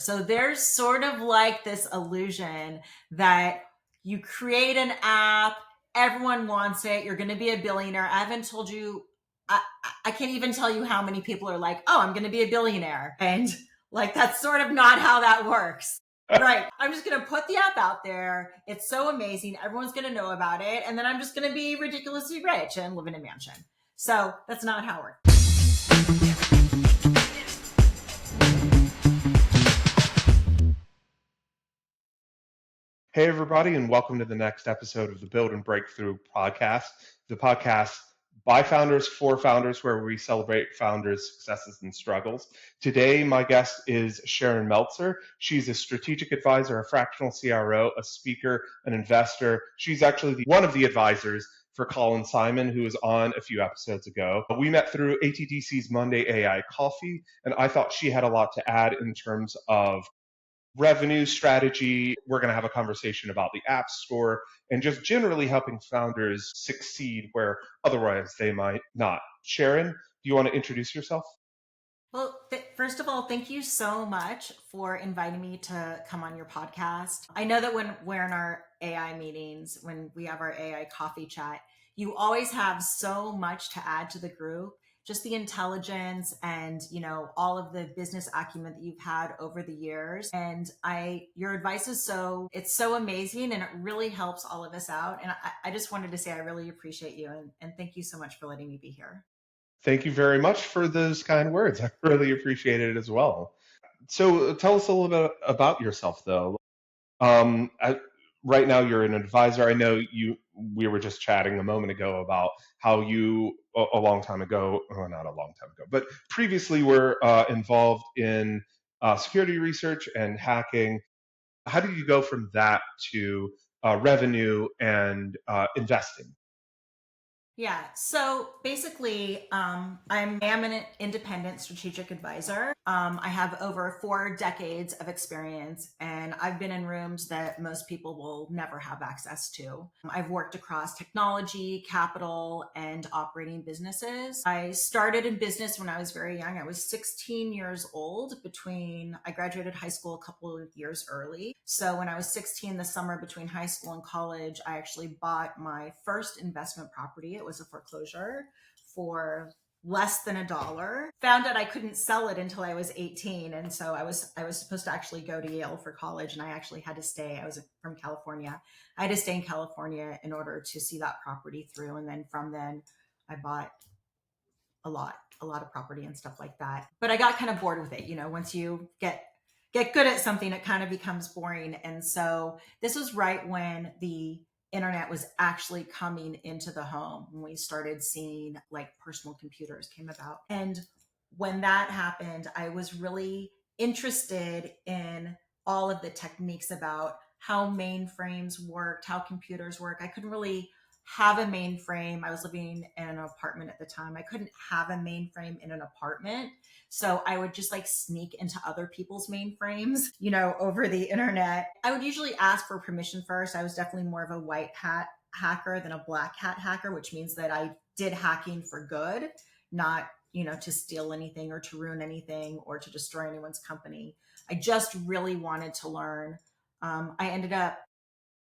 So there's sort of like this illusion that you create an app, everyone wants it, you're going to be a billionaire. I haven't told you, I can't even tell you how many people are like, oh, I'm going to be a billionaire. And like, that's sort of not how that works. Right. I'm just going to put the app out there. It's so amazing. Everyone's going to know about it. And then I'm just going to be ridiculously rich and live in a mansion. So that's not how it works. Hey, everybody, and welcome to the next episode of the Build and Breakthrough podcast, the podcast by founders for founders, where we celebrate founders' successes and struggles. Today, my guest is Sharon Meltzer. She's a strategic advisor, a fractional CRO, a speaker, an investor. She's actually one of the advisors for Colin Simon, who was on a few episodes ago. We met through ATDC's Monday AI Coffee, and I thought she had a lot to add in terms of revenue strategy. We're going to have a conversation about the App Store and just generally helping founders succeed where otherwise they might not. Sharon, do you want to introduce yourself? Well, first of all, thank you so much for inviting me to come on your podcast. I know that when we're in our AI meetings, when we have our AI coffee chat, you always have so much to add to the group. Just the intelligence and, all of the business acumen that you've had over the years. And your advice is it's so amazing, and it really helps all of us out. And I just wanted to say, I really appreciate you, and thank you so much for letting me be here. Thank you very much for those kind words. I really appreciate it as well. So tell us a little bit about yourself, though. Right now, you're an advisor. I know we were just chatting a moment ago about how you, a long time ago, well, not a long time ago, but previously were involved in security research and hacking. How did you go from that to revenue and investing? Yeah. So basically, I am an independent strategic advisor. I have over 4 decades of experience, and I've been in rooms that most people will never have access to. I've worked across technology, capital, and operating businesses. I started in business when I was very young. I was 16 years old I graduated high school a couple of years early. So when I was 16, the summer between high school and college, I actually bought my first investment property. It was a foreclosure for less than $1. Found out I couldn't sell it until I was 18. And so I was supposed to actually go to Yale for college, and I actually had to stay. I was from California. I had to stay in California in order to see that property through. And then from then I bought a lot of property and stuff like that. But I got kind of bored with it. Once you get good at something, it kind of becomes boring. And so this was right when the internet was actually coming into the home, when we started seeing like personal computers came about. And when that happened, I was really interested in all of the techniques about how mainframes worked, how computers work. I couldn't really have a mainframe. I was living in an apartment at the time. I couldn't have a mainframe in an apartment. So I would just like sneak into other people's mainframes, over the internet. I would usually ask for permission first. I was definitely more of a white hat hacker than a black hat hacker, which means that I did hacking for good, not, to steal anything or to ruin anything or to destroy anyone's company. I just really wanted to learn. I ended up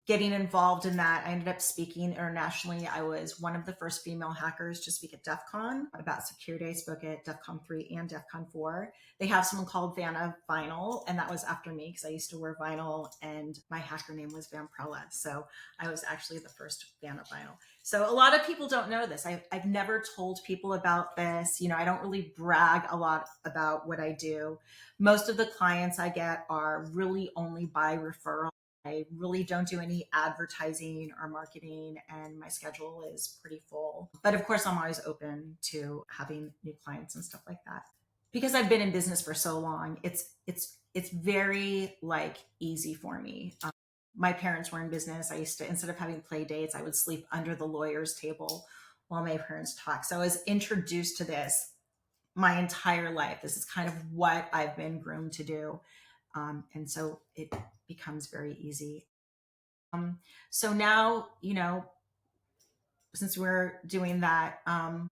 getting involved in that. I ended up speaking internationally. I was one of the first female hackers to speak at DEF CON about security. I spoke at DEF CON 3 and DEF CON 4. They have someone called Vanna Vinyl, and that was after me because I used to wear vinyl, and my hacker name was Vamprella. So I was actually the first Vanna Vinyl. So a lot of people don't know this. I've never told people about this. I don't really brag a lot about what I do. Most of the clients I get are really only by referral. I really don't do any advertising or marketing, and my schedule is pretty full. But of course, I'm always open to having new clients and stuff like that. Because I've been in business for so long, it's very easy for me. My parents were in business. I used to, instead of having play dates, I would sleep under the lawyer's table while my parents talked. So I was introduced to this my entire life. This is kind of what I've been groomed to do. And so it becomes very easy. So now, since we're doing that, my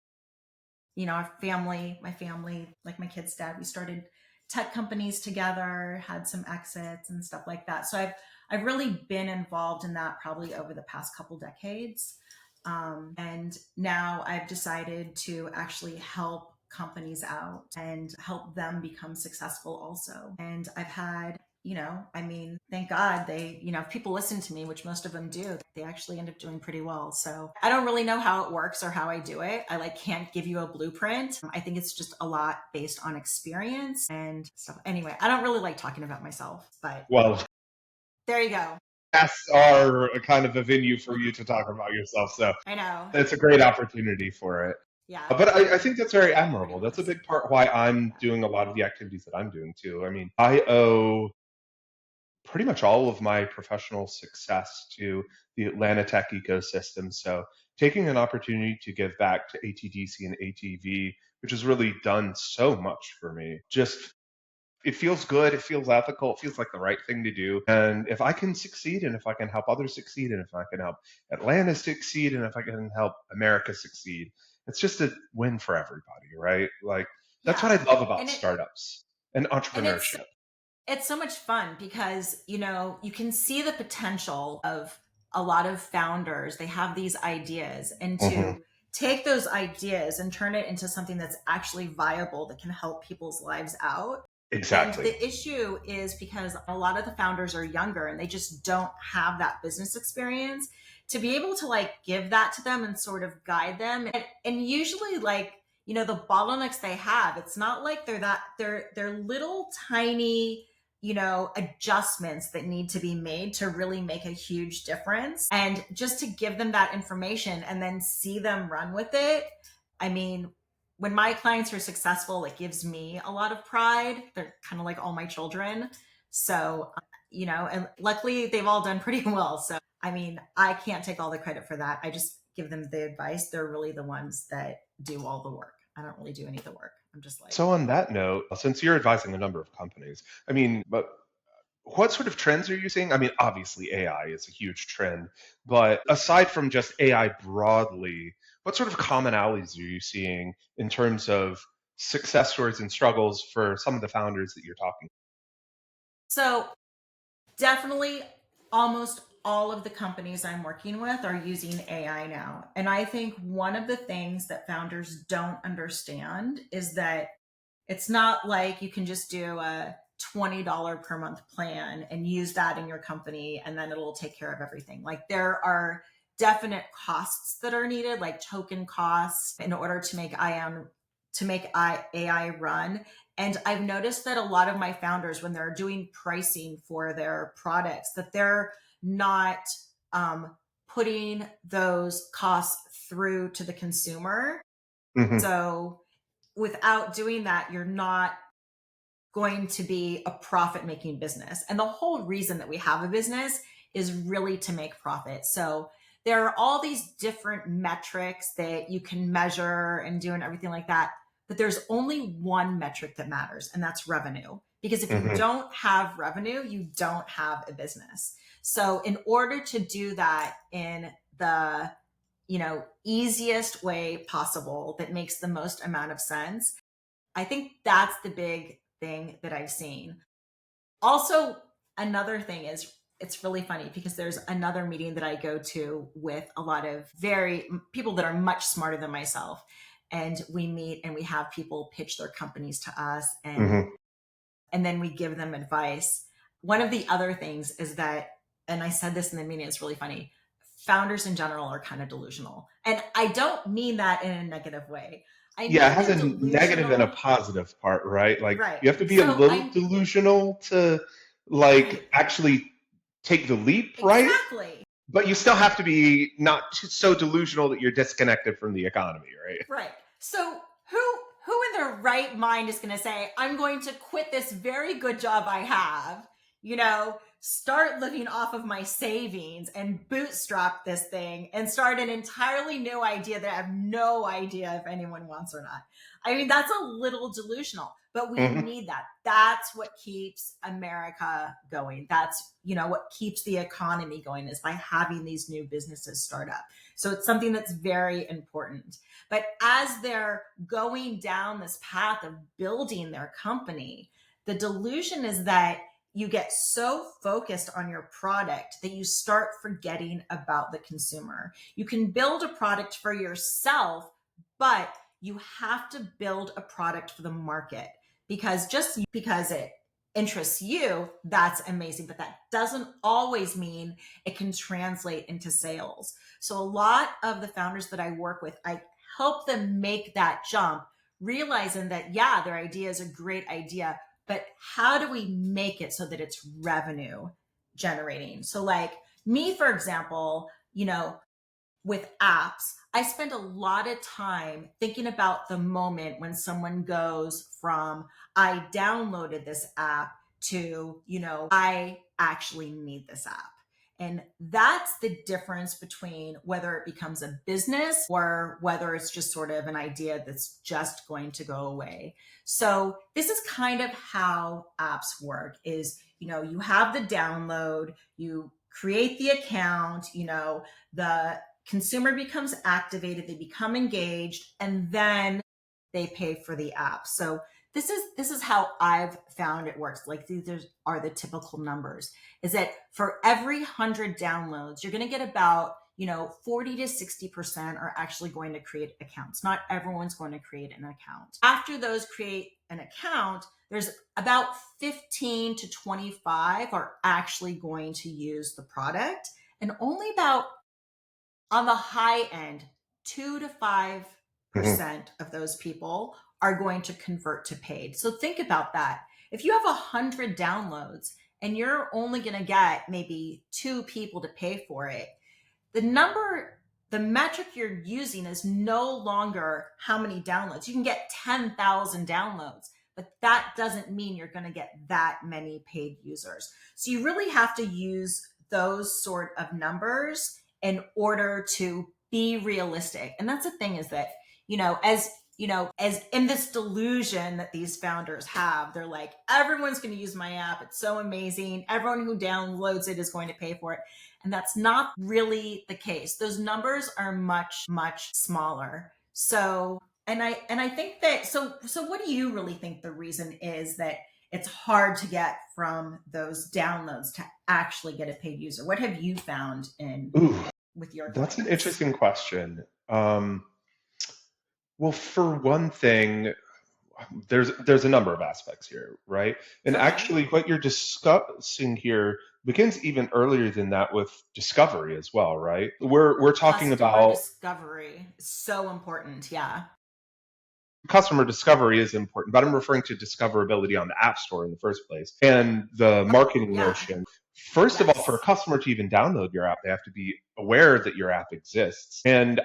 family, like my kid's dad, we started tech companies together, had some exits and stuff like that. So I've really been involved in that probably over the past couple decades. And now I've decided to actually help companies out and help them become successful also. And I've had, thank God if people listen to me, which most of them do, they actually end up doing pretty well. So I don't really know how it works or how I do it. I can't give you a blueprint. I think it's just a lot based on experience and stuff. Anyway, I don't really like talking about myself, but Well, there you go. podcasts are a kind of a venue for you to talk about yourself. So I know. it's a great opportunity for it. Yeah. But I think that's very Pretty admirable. That's a close. big part why I'm Yeah. doing a lot of the activities that I'm doing too. I mean, I owe pretty much all of my professional success to the Atlanta tech ecosystem. So taking an opportunity to give back to ATDC and ATV, which has really done so much for me, just it feels good, it feels ethical, it feels like the right thing to do. And if I can succeed and if I can help others succeed and if I can help Atlanta succeed and if I can help America succeed, it's just a win for everybody, right? Like that's what Yeah. I love about And it startups and and entrepreneurship. it's so much fun because you can see the potential of a lot of founders. They have these ideas, and Hmm. to take those ideas and turn it into something that's actually viable that can help people's lives out. And Exactly. the issue is because a lot of the founders are younger and they just don't have that business experience to be able to give that to them and sort of guide them. And usually the bottlenecks they have, it's not like they're little tiny adjustments that need to be made to really make a huge difference. And just to give them that information and then see them run with it. I mean, when my clients are successful, it gives me a lot of pride. They're kind of like all my children. So, and luckily they've all done pretty well. So, I can't take all the credit for that. I just give them the advice. They're really the ones that do all the work. I don't really do any of the work. I'm just like, So on that note, since you're advising a number of companies, I mean, but what sort of trends are you seeing? I mean, obviously AI is a huge trend, but aside from just AI broadly, what sort of commonalities are you seeing in terms of success stories and struggles for some of the founders that you're talking? so definitely almost all of the companies I'm working with are using AI now. And I think one of the things that founders don't understand is that it's not like you can just do a $20 per month plan and use that in your company and then it'll take care of everything. There are definite costs that are needed, like token costs in order to make AI run. And I've noticed that a lot of my founders, when they're doing pricing for their products, that they're not putting those costs through to the consumer. Hmm. So without doing that, you're not going to be a profit making business. And the whole reason that we have a business is really to make profit. So there are all these different metrics that you can measure and do and everything like that. But there's only one metric that matters, and that's revenue. Because if you Hmm. don't have revenue, you don't have a business. So in order to do that in the easiest way possible that makes the most amount of sense, I think that's the big thing that I've seen. Also, another thing is it's really funny because there's another meeting that I go to with a lot of very people that are much smarter than myself. And we meet and we have people pitch their companies to us, Hmm. and then we give them advice. One of the other things is that, and I said this in the meeting, it's really funny. Founders in general are kind of delusional. And I don't mean that in a negative way. I Yeah, it mean has they're a negative and a delusional. positive part, right? Like Right. you have to be a So little I'm delusional to right. actually take the leap, right? Exactly. But you still have to be not so delusional that you're disconnected from the economy, right? Right. So who in their right mind is going to say, I'm going to quit this very good job I have, start living off of my savings and bootstrap this thing and start an entirely new idea that I have no idea if anyone wants or not. I mean, that's a little delusional, but we Hmm. need that. That's what keeps America going. That's, what keeps the economy going is by having these new businesses start up. So it's something that's very important. But as they're going down this path of building their company, The delusion is that you get so focused on your product that you start forgetting about the consumer. You can build a product for yourself, but you have to build a product for the market, because just because it interests you, that's amazing. But that doesn't always mean it can translate into sales. So a lot of the founders that I work with, I help them make that jump, realizing that, yeah, their idea is a great idea, but how do we make it so that it's revenue generating? So, like me, for example, with apps, I spend a lot of time thinking about the moment when someone goes from I downloaded this app to, I actually need this app. And that's the difference between whether it becomes a business or whether it's just sort of an idea that's just going to go away. So this is kind of how apps work is, you have the download, you create the account, the consumer becomes activated, they become engaged, and then they pay for the app. So this is how I've found it works. Like, these are the typical numbers, is that for every 100 downloads, you're going to get about 40 to 60% are actually going to create accounts. Not everyone's going to create an account. After those create an account, there's about 15 to 25 are actually going to use the product, and only about, on the high end, 2 to 5% Mhm. of those people are going to convert to paid. So think about that. If you have 100 downloads and you're only going to get maybe 2 people to pay for it, the metric you're using is no longer how many downloads. You can get 10,000 downloads, but that doesn't mean you're going to get that many paid users. So you really have to use those sort of numbers in order to be realistic. And that's the thing, is that, as in this delusion that these founders have, they're like, everyone's going to use my app. It's so amazing. Everyone who downloads it is going to pay for it. And that's not really the case. Those numbers are much, much smaller. So, and I think that, so what do you really think the reason is that it's hard to get from those downloads to actually get a paid user? What have you found Ooh, with your that's an clients? interesting question. Well, for one thing, there's a number of aspects here, right? And Okay. actually, what you're discussing here begins even earlier than that with discovery as well, right? We're talking Customer about discovery is so important. Yeah. customer discovery is important, but I'm referring to discoverability on the App Store in the first place and the marketing Yeah. motion. First of all, for a Yes. customer to even download your app, they have to be aware that your app exists. And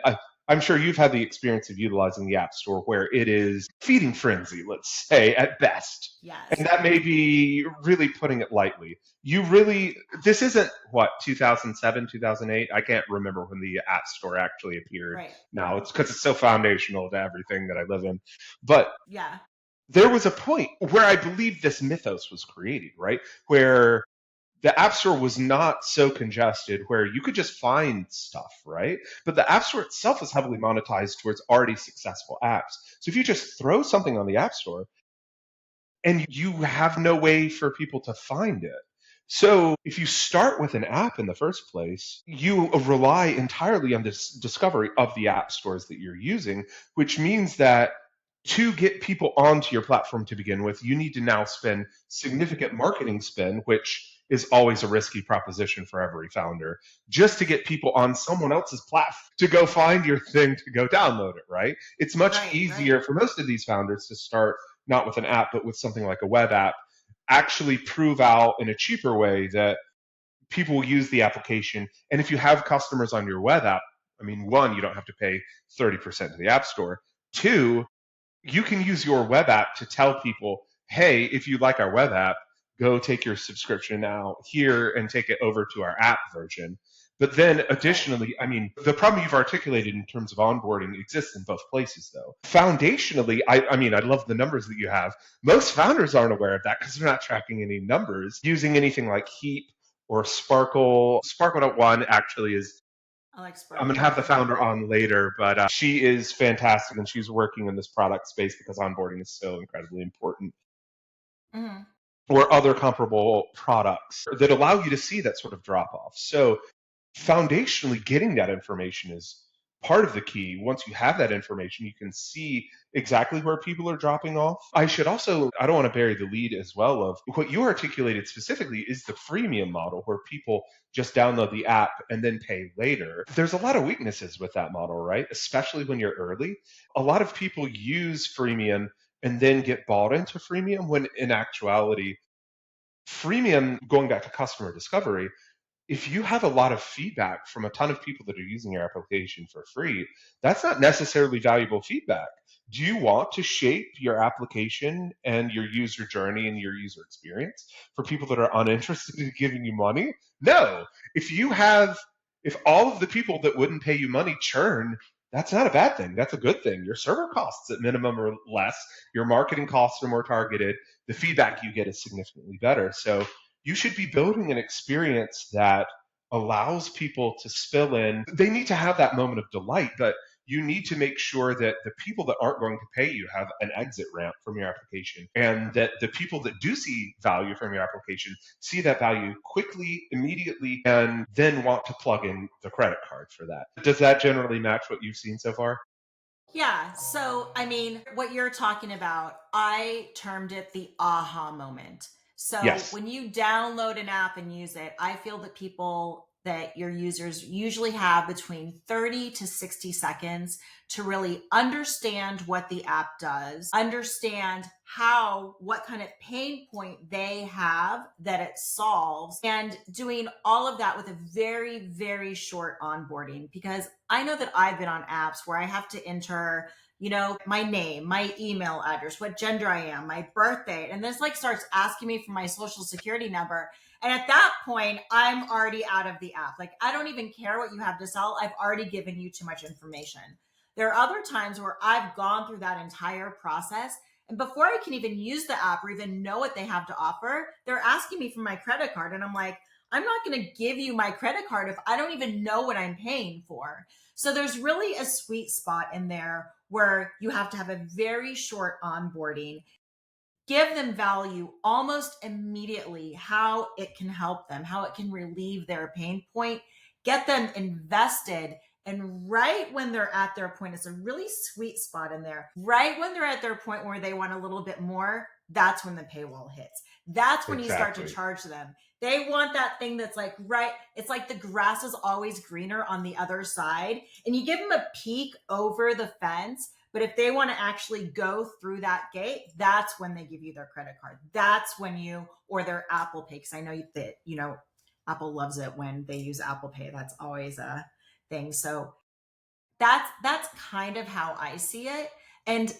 I'm sure you've had the experience of utilizing the App Store where it is feeding frenzy, let's say, at best. Yes. And that may be really putting it lightly. This isn't what, 2007, 2008? I can't remember when the App Store actually appeared. Right. Now it's because it's so foundational to everything that I live in. But Yeah. there was a point where I believe this mythos was created, right? Where the App Store was not so congested where you could just find stuff, right? But the App Store itself is heavily monetized towards already successful apps. So if you just throw something on the App Store and you have no way for people to find it. So if you start with an app in the first place, you rely entirely on this discovery of the app stores that you're using, which means that to get people onto your platform to begin with, you need to now spend significant marketing spend, which is always a risky proposition for every founder, just to get people on someone else's platform to go find your thing to go download it, right? It's much Right. Right. easier for most of these founders to start not with an app, but with something like a web app, actually prove out in a cheaper way that people will use the application. And if you have customers on your web app, I mean, one, you don't have to pay 30% to the App Store. Two, you can use your web app to tell people, hey, if you like our web app, go take your subscription now here and take it over to our app version. But then Right. additionally, I mean, the problem you've articulated in terms of onboarding exists in both places, though. Foundationally, I mean, I love the numbers that you have. Most founders aren't aware of that because they're not tracking any numbers using anything like Heap or Sparkle. Sparkle.one actually is, I like I'm going to Sparkle. have the Yeah. founder on later, but she is fantastic and she's working in this product space because onboarding is so incredibly important. Mhm. or other comparable products that allow you to see that sort of drop off. So foundationally, getting that information is part of the key. Once you have that information, you can see exactly where people are dropping off. I should also, I don't want to bury the lead as well, of what you articulated specifically is the freemium model where people just download the app and then pay later. There's a lot of weaknesses with that model, right? Especially when you're early. A lot of people use freemium and then get bought into freemium when in actuality, freemium, going back to customer discovery, if you have a lot of feedback from a ton of people that are using your application for free, that's not necessarily valuable feedback. Do you want to shape your application and your user journey and your user experience for people that are uninterested in giving you money? No. If you have, if all of the people that wouldn't pay you money churn, that's not a bad thing. That's a good thing. Your server costs at minimum are less. Your marketing costs are more targeted. The feedback you get is significantly better. So you should be building an experience that allows people to spill in. They need to have that moment of delight, but you need to make sure that the people that aren't going to pay you have an exit ramp from your application, and that the people that do see value from your application see that value quickly, immediately, and then want to plug in the credit card for that. Does that generally match what you've seen so far? Yeah. So, I mean, what you're talking about, I termed it the aha moment. So, Yes. when you download an app and use it, I feel that that your users usually have between 30 to 60 seconds to really understand what the app does, understand what kind of pain point they have that it solves, and doing all of that with a very, very short onboarding. Because I know that I've been on apps where I have to enter, my name, my email address, what gender I am, my birthday, and this like starts asking me for my social security number. And at that point, I'm already out of the app. Like, I don't even care what you have to sell. I've already given you too much information. There are other times where I've gone through that entire process. And before I can even use the app or even know what they have to offer, they're asking me for my credit card. And I'm like, I'm not going to give you my credit card if I don't even know what I'm paying for. So there's really a sweet spot in there where you have to have a very short onboarding, give them value almost immediately, how it can help them, how it can relieve their pain point, get them invested. And right when they're at their point, it's a really sweet spot in there. Right when they're at their point where they want a little bit more, that's when the paywall hits. That's when you start to Exactly. charge them. They want that thing that's like, right, it's like the grass is always greener on the other side. And you give them a peek over the fence, but if they want to actually go through that gate, that's when they give you their credit card. That's when or their Apple Pay. Because I know that, Apple loves it when they use Apple Pay. That's always a thing. So that's kind of how I see it. And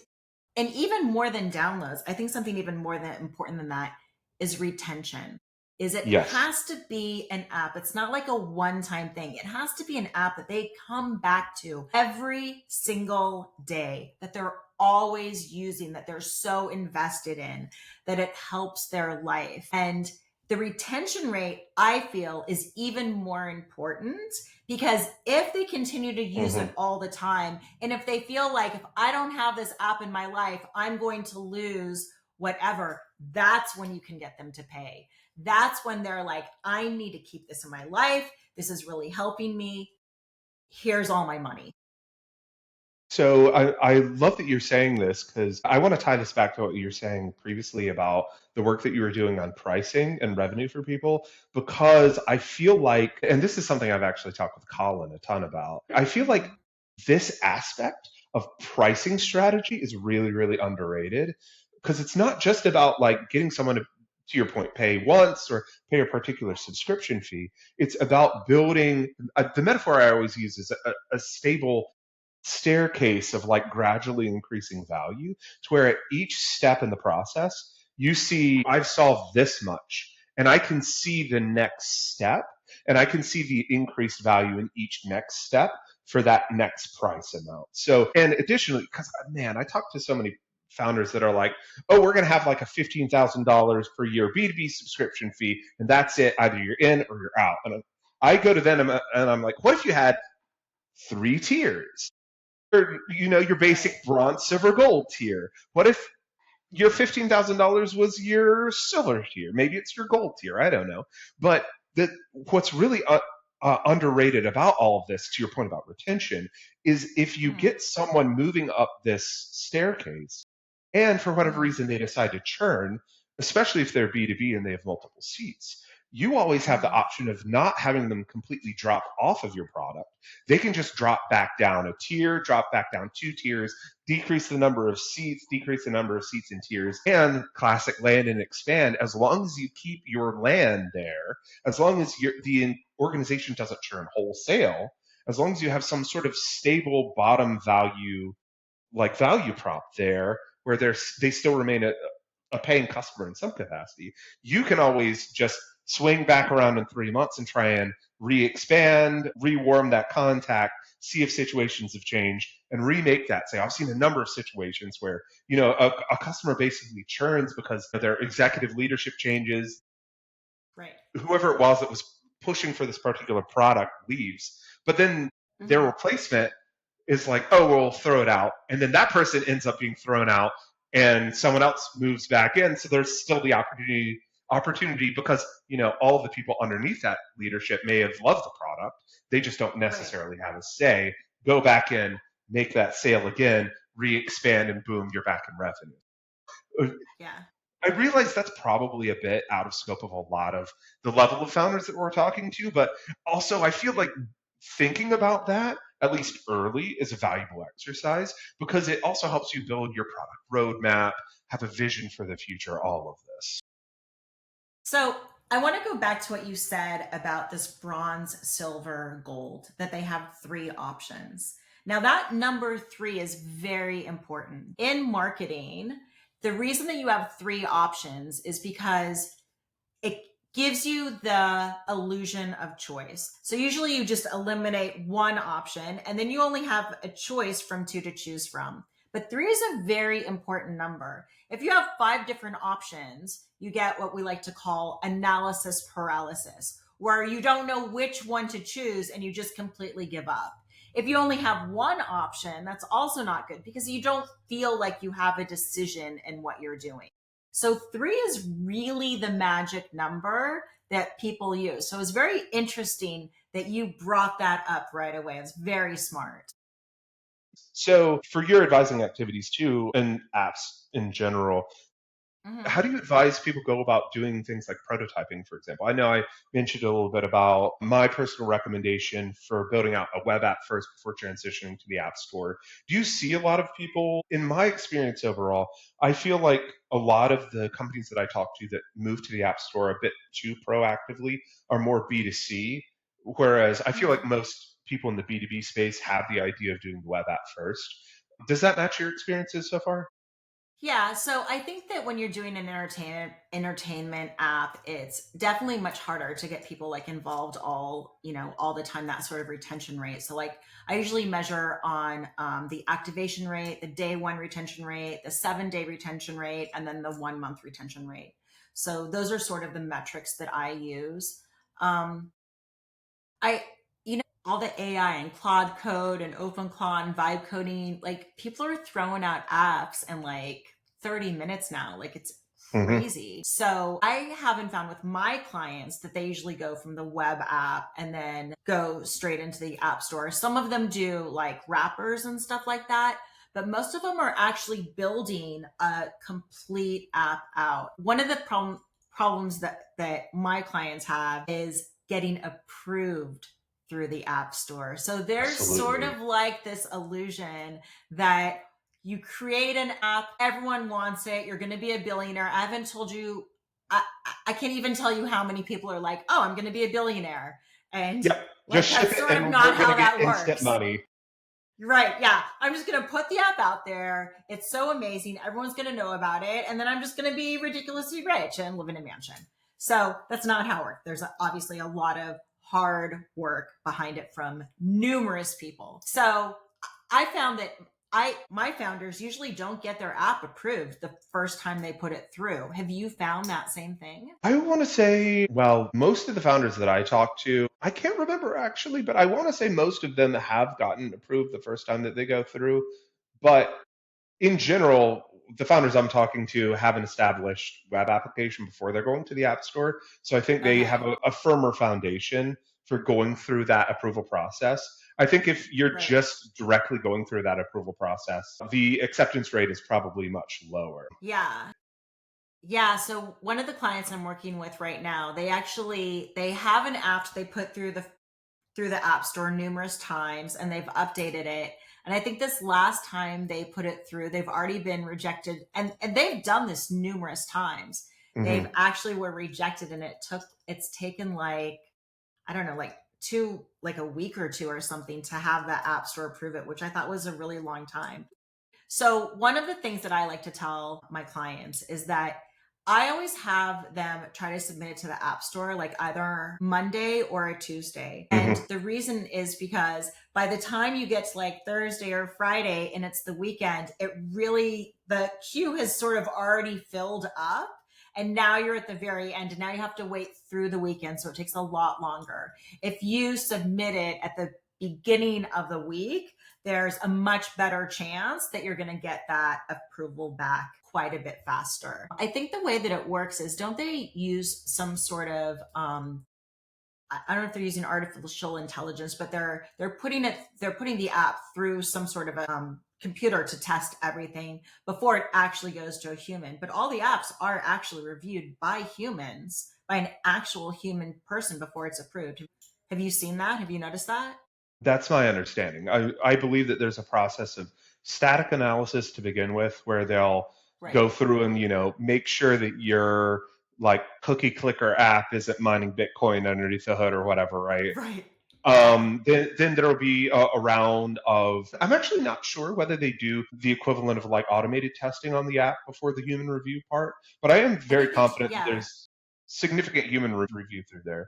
even more than downloads, I think something even more than important than that is retention. Is it Yes. has to be an app. It's not like a one-time thing. It has to be an app that they come back to every single day, that they're always using, that they're so invested in, that it helps their life. And the retention rate, I feel, is even more important because if they continue to use Hmm. it all the time, and if they feel like if I don't have this app in my life, I'm going to lose whatever, that's when you can get them to pay. That's when they're like, I need to keep this in my life. This is really helping me. Here's all my money. So I love that you're saying this because I want to tie this back to what you were saying previously about the work that you were doing on pricing and revenue for people, because I feel like, and this is something I've actually talked with Colin a ton about, I feel like this aspect of pricing strategy is really, really underrated because it's not just about like getting someone to your point, pay once or pay a particular subscription fee. It's about building, the metaphor I always use is a stable staircase of like gradually increasing value to where at each step in the process, you see, I've solved this much and I can see the next step and I can see the increased value in each next step for that next price amount. So, and additionally, because man, I talk to so many founders that are like, oh, we're going to have like a $15,000 per year B2B subscription fee, and that's it. Either you're in or you're out. And I go to them and I'm like, what if you had 3 tiers? Your basic Right. bronze, silver, gold tier. What if your $15,000 was your silver tier. Maybe it's your gold tier. I don't know. But what's really underrated about all of this, to your point about retention, is if you Mhm. get someone moving up this staircase and for whatever Mhm. reason they decide to churn, especially if they're B2B and they have multiple seats, you always have the Mhm. option of not having them completely drop off of your product. They can just drop back down a tier, drop back down two tiers, decrease the number of seats, decrease the number of seats in tiers, and classic land and expand. As long as you keep your land there, as long as the organization doesn't churn wholesale, as long as you have some sort of stable bottom value, like value prop there, where they still remain a paying customer in some capacity, you can always just swing back around in 3 months and try and re-expand, rewarm that contact, see if situations have changed, and remake that sale. I've seen a number of situations where a customer basically churns because their executive leadership changes. Right. Whoever it was that was pushing for this particular product leaves, but then their Mhm. replacement is like, oh, we'll throw it out. And then that person ends up being thrown out and someone else moves back in. So there's still the opportunity because, all the people underneath that leadership may have loved the product. They just don't Right. necessarily have a say. Go back in, make that sale again, re-expand, and boom, you're back in revenue. Yeah. I realize that's probably a bit out of scope of a lot of the level of founders that we're talking to, but also I feel like thinking about that, at least early, is a valuable exercise because it also helps you build your product roadmap, have a vision for the future, all of this. So I want to go back to what you said about this bronze, silver, gold, that they have three options. Now, that number three is very important. In marketing, the reason that you have three options is because it gives you the illusion of choice. So usually you just eliminate one option and then you only have a choice from two to choose from. But three is a very important number. If you have five different options, you get what we like to call analysis paralysis, where you don't know which one to choose and you just completely give up. If you only have one option, that's also not good because you don't feel like you have a decision in what you're doing. So three is really the magic number that people use. So it's very interesting that you brought that up right away. It's very smart. So, for your advising activities too, and apps in general, Mhm. how do you advise people go about doing things like prototyping, for example? I know I mentioned a little bit about my personal recommendation for building out a web app first before transitioning to the App Store. Do you see a lot of people, in my experience overall, I feel like a lot of the companies that I talk to that move to the App Store a bit too proactively are more B2C, whereas I feel like Mhm. most people in the B2B space have the idea of doing the web app first. Does that match your experiences so far? Yeah, so I think that when you're doing an entertainment app, it's definitely much harder to get people like involved all the time, that sort of retention rate. So like I usually measure on the activation rate, the day one retention rate, the 7 day retention rate, and then the 1 month retention rate. So those are sort of the metrics that I use. Um, I, all the AI and Claude Code and OpenClaw and vibe coding, like people are throwing out apps in like 30 minutes now. Like it's Hmm. crazy. So I haven't found with my clients that they usually go from the web app and then go straight into the app store. Some of them do like wrappers and stuff like that. But most of them are actually building a complete app out. One of the problems that my clients have is getting approved through the app store. So there's sort Absolutely. of like this illusion that you create an app, everyone wants it, you're going to be a billionaire. I haven't told you, I, I can't even tell you how many people are like, oh, I'm going to be a billionaire. And Yep. Just like, ship that's it sort of and not we're going how to get that instant works. money. Right. Yeah. I'm just going to put the app out there. It's so amazing. Everyone's going to know about it. And then I'm just going to be ridiculously rich and live in a mansion. So that's not how it works. There's obviously a lot of hard work behind it from numerous people. So I found that my founders usually don't get their app approved the first time they put it through. Have you found that same thing? I want to say, well, most of the founders that I talk to, I can't remember actually, but I want to say most of them have gotten approved the first time that they go through. But in general, the founders I'm talking to have an established web application before they're going to the App Store. So I think they have Okay. a firmer foundation for going through that approval process. I think if you're Right. just directly going through that approval process, the acceptance rate is probably much lower. Yeah. Yeah, so one of the clients I'm working with right now, they have an app they put through the App Store numerous times and they've updated it. And I think this last time they put it through, they've already been rejected and they've done this numerous times. They've Hmm. actually were rejected and it's taken like, I don't know, like a week or two or something to have that App Store approve it, which I thought was a really long time. So, one of the things that I like to tell my clients is that I always have them try to submit it to the App Store, like either Monday or a Tuesday. And Hmm. the reason is because by the time you get to like Thursday or Friday and it's the weekend, the queue has sort of already filled up. And now you're at the very end, and now you have to wait through the weekend. So it takes a lot longer. If you submit it at the beginning of the week, there's a much better chance that you're going to get that approval back quite a bit faster. I think the way that it works is, don't they use some sort of I don't know if they're using artificial intelligence, but they're putting the app through some sort of computer to test everything before it actually goes to a human. But all the apps are actually reviewed by humans, by an actual human person before it's approved. Have you seen that? Have you noticed that? That's my understanding. I believe that there's a process of static analysis to begin with where they'll Right. go through and, make sure that your like cookie clicker app isn't mining Bitcoin underneath the hood or whatever, right? Right. Yeah. Then there'll be a round of, I'm actually not sure whether they do the equivalent of like automated testing on the app before the human review part, but I am I very think they, confident that yeah. there's significant human review through there.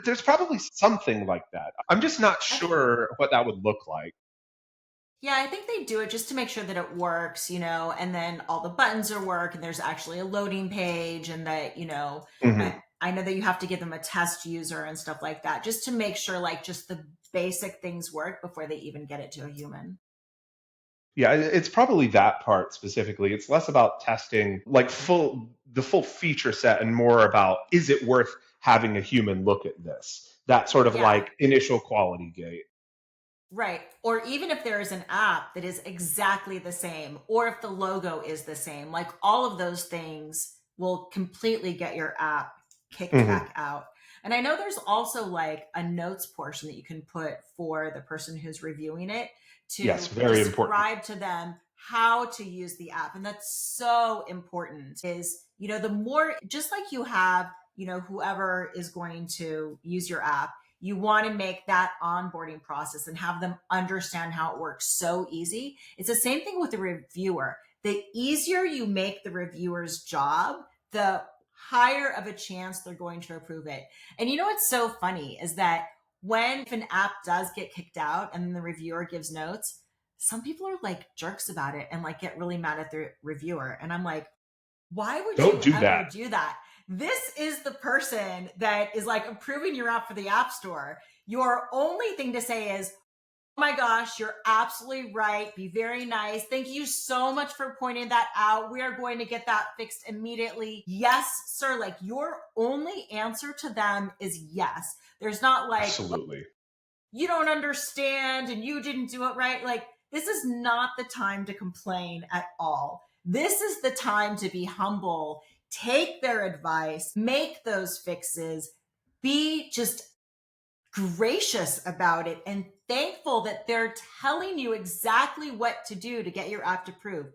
There's probably something like that. I'm just not I think, sure what that would look like. yeah, I think they do it just to make sure that it works, and then all the buttons are work and there's actually a loading page and that, I, Hmm. I know that you have to give them a test user and stuff like that, just to make sure like just the basic things work before they even get it to a human. Yeah, it's probably that part specifically. It's less about testing like the full feature set and more about is it worth having a human look at this? That sort of Yeah. like initial quality gate. Right. Or even if there is an app that is exactly the same, or if the logo is the same, like all of those things will completely get your app kicked Hmm. back out. And I know there's also like a notes portion that you can put for the person who's reviewing it Yes, to very important. describe to them how to use the app. And that's so important is, the more, just like you have, whoever is going to use your app, you want to make that onboarding process and have them understand how it works so easy. It's the same thing with the reviewer. The easier you make the reviewer's job, the higher of a chance they're going to approve it. And what's so funny is that if an app does get kicked out and then the reviewer gives notes, some people are like jerks about it and like get really mad at the reviewer. And I'm like, why would Don't you do ever that. do that? This is the person that is like approving your app for the App Store. Your only thing to say is, oh my gosh, you're absolutely right. Be very nice. Thank you so much for pointing that out. We are going to get that fixed immediately. Yes, sir. Like your only answer to them is yes. There's not like, Absolutely. you don't understand and you didn't do it right. Like, this is not the time to complain at all. This is the time to be humble, take their advice, make those fixes, be just gracious about it and thankful that they're telling you exactly what to do to get your app approved.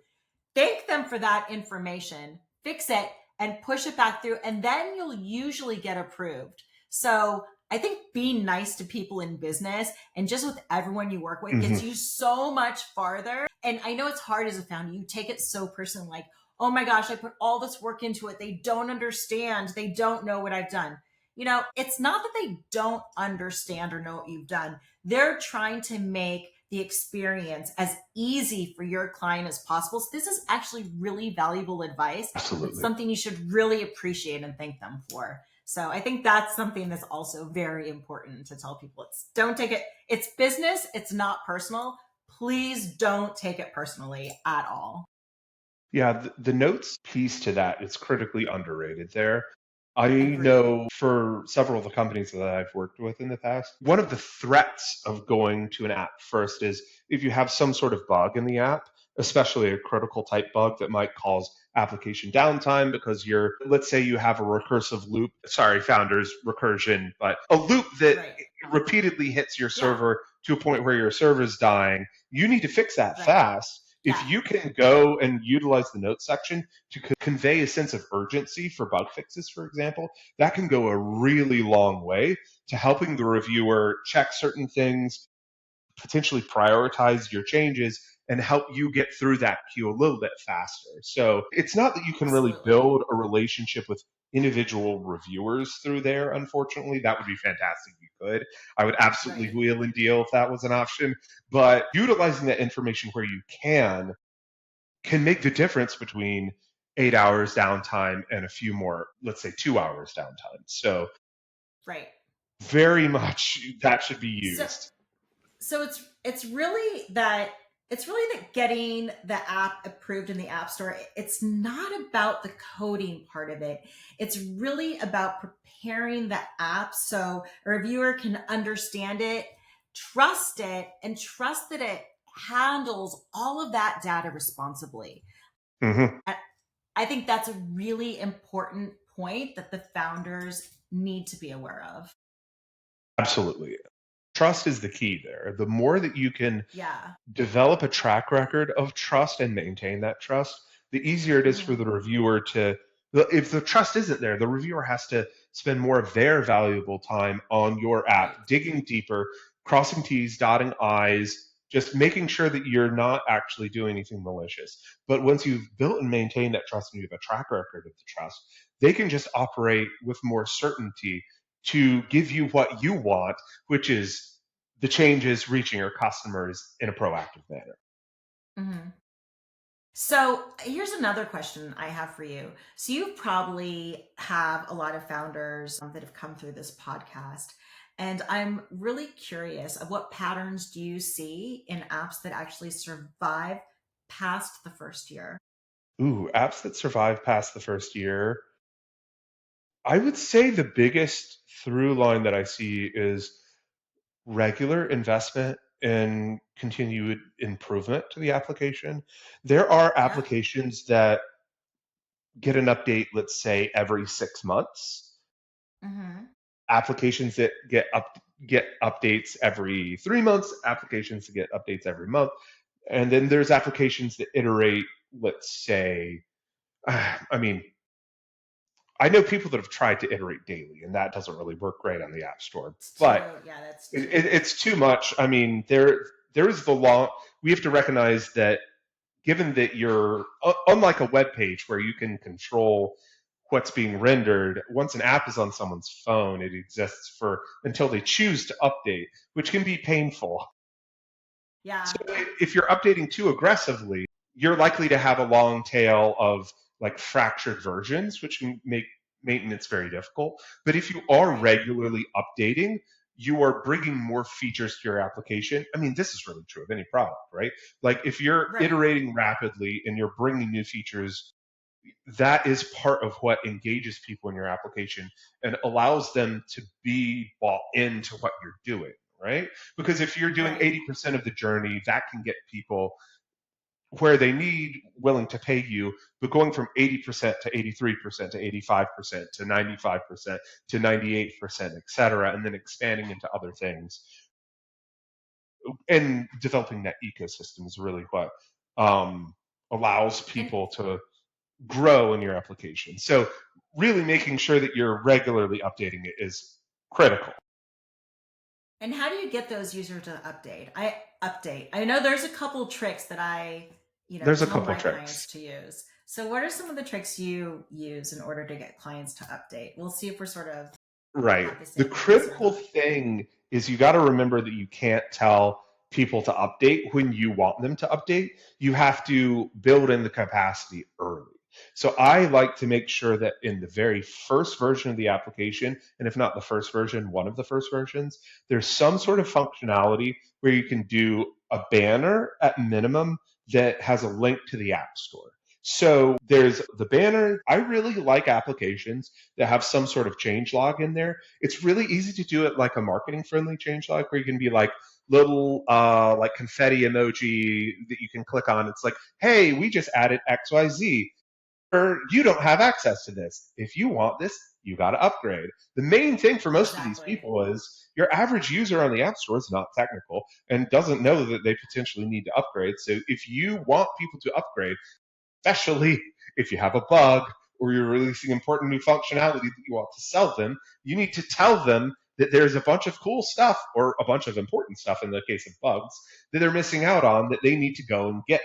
Thank them for that information, fix it, and push it back through, and then you'll usually get approved. So I think being nice to people in business and just with everyone you work with Hmm. gets you so much farther. And I know it's hard as a founder. You take it so personally, like, oh my gosh, I put all this work into it. They don't understand. They don't know what I've done. It's not that they don't understand or know what you've done. They're trying to make the experience as easy for your client as possible. So this is actually really valuable advice. It's Absolutely. something you should really appreciate and thank them for. So I think that's something that's also very important to tell people. Don't take it. It's business. It's not personal. Please don't take it personally at all. Yeah, the notes piece to that is critically underrated there. I Agreed. know for several of the companies that I've worked with in the past, one of the threats of going to an app first is if you have some sort of bug in the app, especially a critical type bug that might cause application downtime because let's say you have a recursive loop, sorry, founders recursion, but a loop that Right. repeatedly hits your Yeah. server to a point where your server is dying. You need to fix that Right. fast. If Yeah. you can go and utilize the notes section to convey a sense of urgency for bug fixes, for example, that can go a really long way to helping the reviewer check certain things, potentially prioritize your changes, and help you get through that queue a little bit faster. So it's not that you can really Absolutely. build a relationship with individual reviewers through there, unfortunately. That would be fantastic if you could. I would absolutely Right. wheel and deal if that was an option. But utilizing that information where you can make the difference between 8 hours downtime and a few more, let's say 2 hours downtime. So Right. very much that should be So used. so it's really that getting the app approved in the app store. It's not about the coding part of it. It's really about preparing the app so a reviewer can understand it, and trust that it handles all of that data responsibly. Hmm. And I think that's a really important point that the founders need to be aware of. Absolutely. Trust is the key there. The more that you can Yeah. develop a track record of trust and maintain that trust, the easier it is for Hmm. the reviewer to. If the trust isn't there, the reviewer has to spend more of their valuable time on your app, Right. digging deeper, crossing T's, dotting I's, just making sure that you're not actually doing anything malicious. But once you've built and maintained that trust and you have a track record of the trust, they can just operate with more certainty to give you what you want, which is the changes reaching your customers in a proactive manner. Hmm. So here's another question I have for you. So you probably have a lot of founders that have come through this podcast. And I'm really curious of what patterns do you see in apps that actually survive past the first year? Ooh, apps that survive past the first year. I would say the biggest through line that I see is regular investment in continued improvement to the application. There are Yeah. applications that get an update, let's say, every 6 months. Hmm. Applications that get updates every 3 months, applications that get updates every month. And then there's applications that iterate, let's say, I mean, I know people that have tried to iterate daily, and that doesn't really work great on the App Store. It's But too, yeah, that's it, too. it, it's too much. I mean, there is the law. We have to recognize that, given that you're unlike a web page where you can control what's being rendered, once an app is on someone's phone, it exists for until they choose to update, which can be painful. So Yeah. if you're updating too aggressively, you're likely to have a long tail of like fractured versions, which can make maintenance very difficult. But if you are Right. regularly updating, you are bringing more features to your application. I mean, this is really true of any product, right? Like if you're Right. iterating rapidly and you're bringing new features, that is part of what engages people in your application and allows them to be bought into what you're doing, right? Because if you're doing Right. 80% of the journey, that can get people where they need willing to pay you, but going from 80% to 83% to 85% to 95% to 98%, et cetera, and then expanding into other things and developing that ecosystem is really what um, allows And people to grow in your application. So really making sure that you're regularly updating it is critical. And how do you get those users to update? I know there's a couple tricks that I There's a tell couple my clients tricks. to use. So what are some of the tricks you use in order to get clients to update? We'll see if we're sort of Right. have the The same answer or critical not. thing is you got to remember that you can't tell people to update when you want them to update. You have to build in the capacity early. So I like to make sure that in the very first version of the application, and if not the first version, one of the first versions, there's some sort of functionality where you can do a banner at minimum that has a link to the App Store. So there's the banner. I really like applications that have some sort of change log in there. It's really easy to do it like a marketing friendly change log where you can be like little like confetti emoji that you can click on. It's like, hey, we just added XYZ. Or you don't have access to this. If you want this, you got to upgrade. The main thing for most of these Exactly. people is your average user on the App Store is not technical and doesn't know that they potentially need to upgrade. So if you want people to upgrade, especially if you have a bug or you're releasing important new functionality that you want to sell them, you need to tell them that there's a bunch of cool stuff or a bunch of important stuff in the case of bugs that they're missing out on that they need to go and get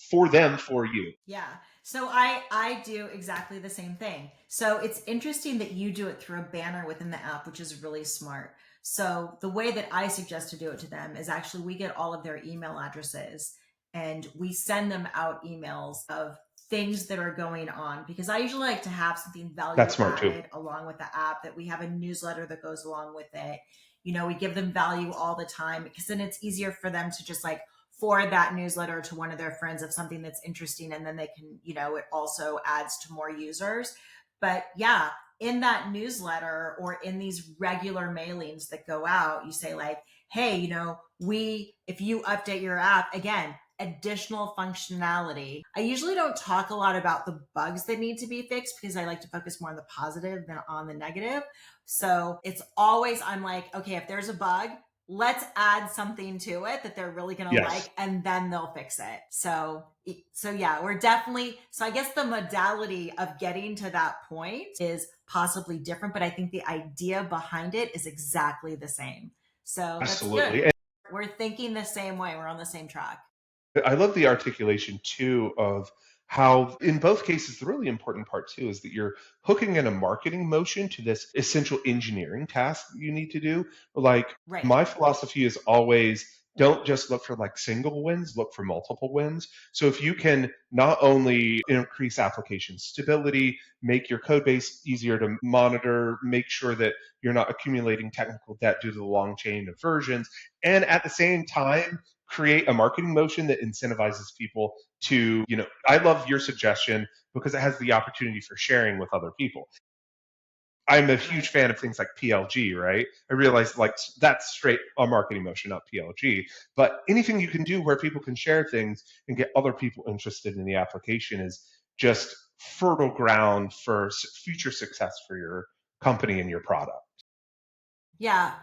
for them for you. Yeah. So I do exactly the same thing. So it's interesting that you do it through a banner within the app, which is really smart. So the way that I suggest to do it to them is actually we get all of their email addresses and we send them out emails of things that are going on because I usually like to have something That's value smart too. added along with the app, that we have a newsletter that goes along with it. We give them value all the time because then it's easier for them to just like forward that newsletter to one of their friends of something that's interesting, and then they can, it also adds to more users. But yeah, in that newsletter or in these regular mailings that go out, you say like, hey, we if you update your app, again, additional functionality. I usually don't talk a lot about the bugs that need to be fixed because I like to focus more on the positive than on the negative. So it's always, I'm like, okay, if there's a bug, let's add something to it that they're really going to Yes, like, and then they'll fix it. So yeah, we're definitely, so I guess the modality of getting to that point is possibly different, but I think the idea behind it is exactly the same. So that's good. absolutely. We're thinking the same way. We're on the same track. I love the articulation too of how, in both cases, the really important part too is that you're hooking in a marketing motion to this essential engineering task that you need to do. Like, Right. my philosophy is always don't just look for like single wins, look for multiple wins. So if you can not only increase application stability, make your code base easier to monitor, make sure that you're not accumulating technical debt due to the long chain of versions, and at the same time create a marketing motion that incentivizes people to, I love your suggestion because it has the opportunity for sharing with other people. I'm a huge Right. fan of things like PLG, right? I realize like that's straight a marketing motion, not PLG. But anything you can do where people can share things and get other people interested in the application is just fertile ground for future success for your company and your product. Yeah.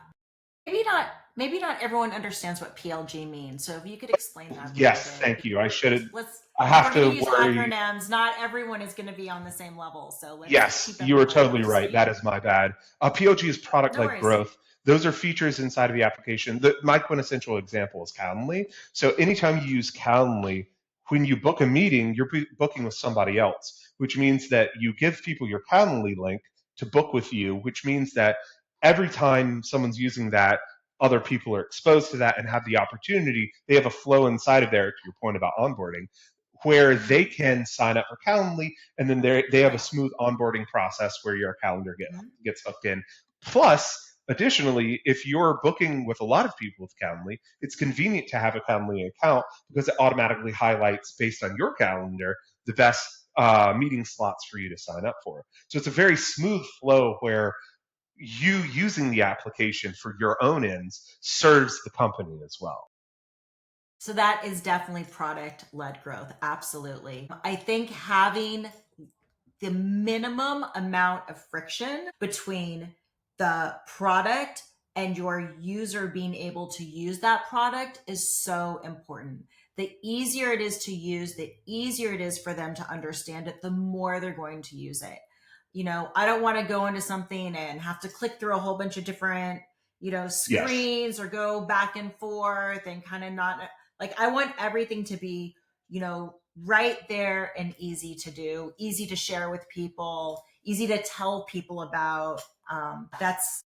Maybe not everyone understands what PLG means. So if you could explain that a little Yes, bit, thank you. I should. let's I if have we're going to to use worry. acronyms, not everyone is going to be on the same level. So let's Yes, keep you are everyone totally up to right. That speed. is my bad. PLG is No product-led worries. growth. Those are features inside of the application. My quintessential example is Calendly. So anytime you use Calendly, when you book a meeting, you're booking with somebody else, which means that you give people your Calendly link to book with you, which means that every time someone's using that, other people are exposed to that and have the opportunity. They have a flow inside of there, to your point about onboarding, where they Hmm. can sign up for Calendly and then they have a Right. smooth onboarding process where your calendar Hmm. gets hooked in. Plus, additionally, if you're booking with a lot of people with Calendly, it's convenient to have a Calendly account because it automatically highlights based on your calendar the best meeting slots for you to sign up for. So it's a very smooth flow where you using the application for your own ends serves the company as well. So that is definitely product led growth. Absolutely. I think having the minimum amount of friction between the product and your user being able to use that product is so important. The easier it is to use, the easier it is for them to understand it, the more they're going to use it. I don't want to go into something and have to click through a whole bunch of different, Yes, screens or go back and forth and kind of not like I want everything to be, right there and easy to do, easy to share with people, easy to tell people about. That's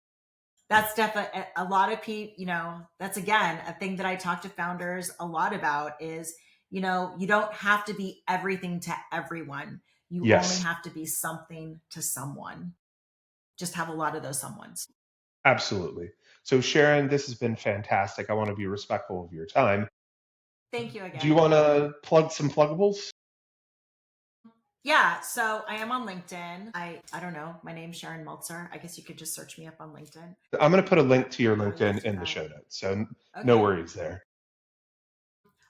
definitely a lot of people, that's again a thing that I talk to founders a lot about is, you don't have to be everything to everyone. You only yes, have to be something to someone. Just have a lot of those someones. absolutely. So, Sharon, this has been fantastic. I want to be respectful of your time. Thank you Do you again. want to plug some pluggables? Yeah, so I am on LinkedIn. I don't know. My name's Sharon Meltzer. I guess you could just search me up on LinkedIn. I'm going to put a link That to your probably will LinkedIn do in the that. show notes, so no Okay. worries there.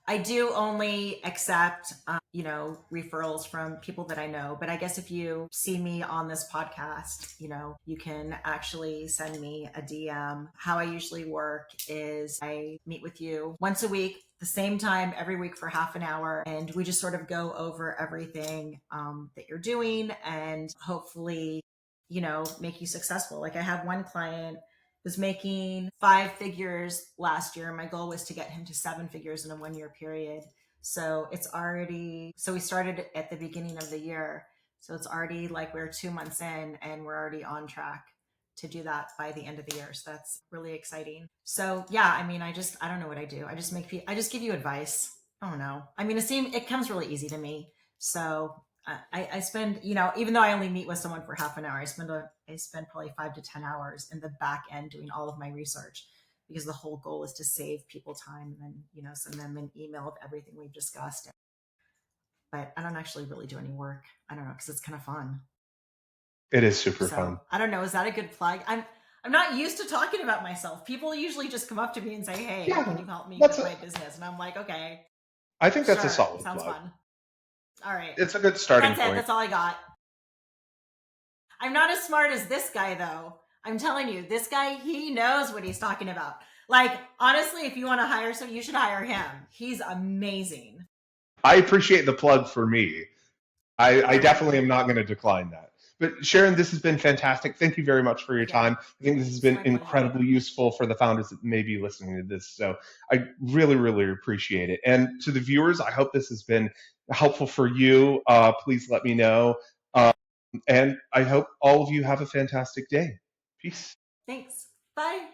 I do only accept, referrals from people that I know. But I guess if you see me on this podcast, you can actually send me a DM. How I usually work is I meet with you once a week, the same time every week for half an hour. And we just sort of go over everything that you're doing and hopefully, make you successful. Like I have one client was making 5 figures last year. My goal was to get him to 7 figures in a 1 year period. So so we started at the beginning of the year. So it's already like we're 2 months in and we're already on track to do that by the end of the year. So that's really exciting. So yeah, I mean, I don't know what I do. I just give you advice. I don't know. I mean, it comes really easy to me. So I spend, even though I only meet with someone for half an hour, I spend probably 5 to 10 hours in the back end doing all of my research because the whole goal is to save people time and then, send them an email of everything we've discussed. But I don't actually really do any work. I don't know because it's kind of fun. It is super So fun. I don't know. Is that a good plug? I'm not used to talking about myself. People usually just come up to me and say, "Hey, can Yeah, you help me that's with a, my business?" And I'm like, "Okay, I think that's a sure. solid Sounds plug. fun." All right. It's a good starting That's it. point. That's all I got. I'm not as smart as this guy, though. I'm telling you, this guy, he knows what he's talking about. Like, honestly, if you want to hire someone, you should hire him. He's amazing. I appreciate the plug for me. I definitely am not going to decline that. But Sharon, this has been fantastic. Thank you very much for your Yeah, time. I think this has it's been my pleasure. incredibly useful for the founders that may be listening to this. So I really, really appreciate it. And to the viewers, I hope this has been helpful for you. Please let me know. Um, and I hope all of you have a fantastic day. Peace. Thanks. Bye.